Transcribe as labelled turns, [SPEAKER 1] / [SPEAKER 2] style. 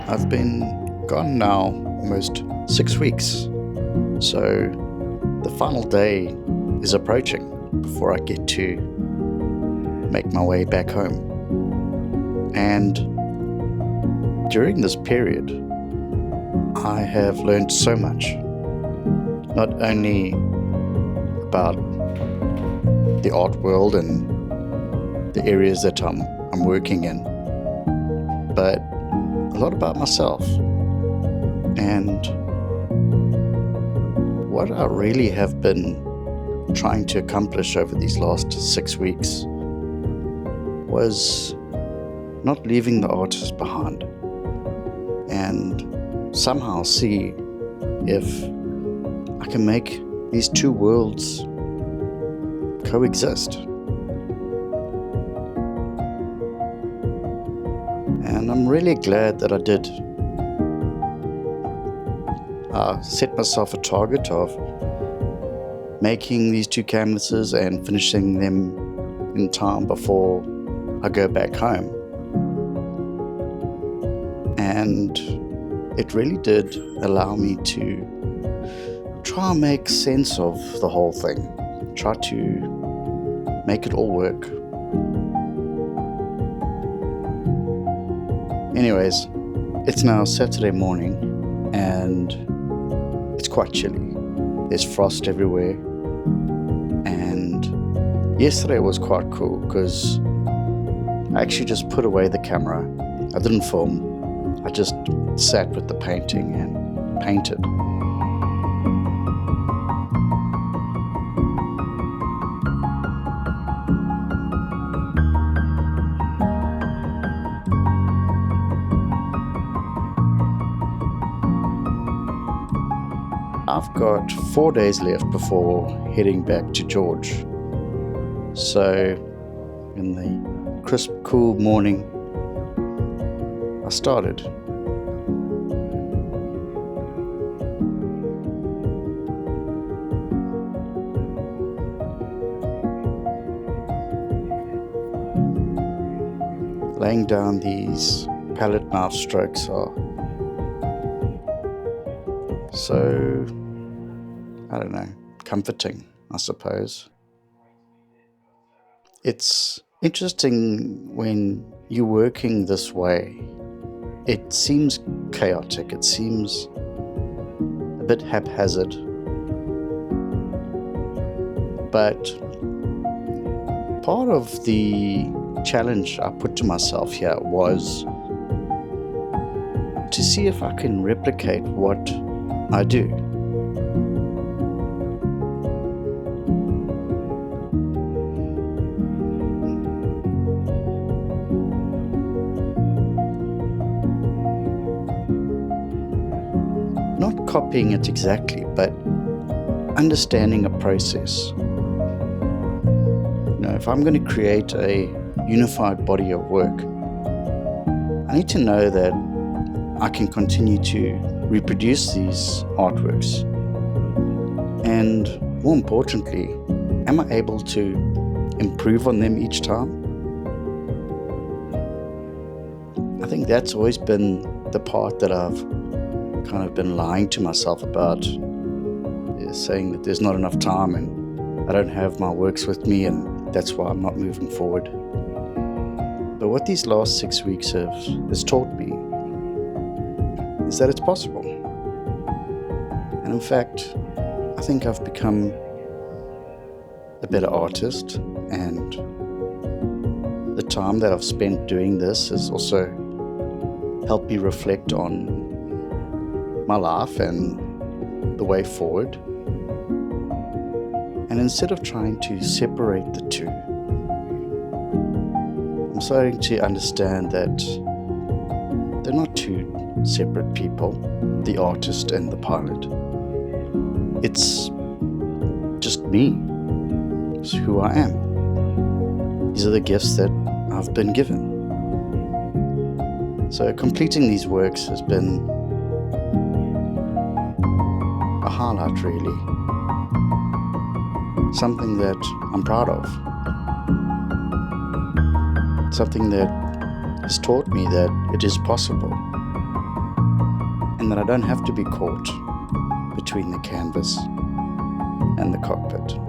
[SPEAKER 1] I've been gone now almost 6 weeks, so the final day is approaching before I get to make my way back home. And during this period, I have learned so much, not only about the art world and the areas that I'm working in, but a lot about myself and what I really have been trying to accomplish over these last 6 weeks was not leaving the artist behind and somehow see if I can make these two worlds coexist. And I'm really glad that I did. I set myself a target of making these two canvases and finishing them in time before I go back home. And it really did allow me to try and make sense of the whole thing, try to make it all work. Anyways, it's now Saturday morning and it's quite chilly. There's frost everywhere, and yesterday was quite cool because I actually just put away the camera. I didn't film. I just sat with the painting and painted. I've got 4 days left before heading back to George. So in the crisp, cool morning, I started. Laying down these pallet knife strokes are so, I don't know, comforting, I suppose. It's interesting when you're working this way. It seems chaotic, it seems a bit haphazard. But part of the challenge I put to myself here was to see if I can replicate what I do. Not copying it exactly, but understanding a process. If I'm going to create a unified body of work, I need to know that I can continue to reproduce these artworks. And more importantly, am I able to improve on them each time? I think that's always been the part that I've kind of been lying to myself about, is saying that there's not enough time and I don't have my works with me and that's why I'm not moving forward. But what these last 6 weeks has taught me is that it's possible. And in fact, I think I've become a better artist, and the time that I've spent doing this has also helped me reflect on my life and the way forward. And instead of trying to separate the two, I'm starting to understand that they're not two separate people, the artist and the pilot. It's just me. It's who I am. These are the gifts that I've been given. So completing these works has been a highlight, really. Something that I'm proud of. Something that has taught me that it is possible. and that I don't have to be caught between the canvas and the cockpit.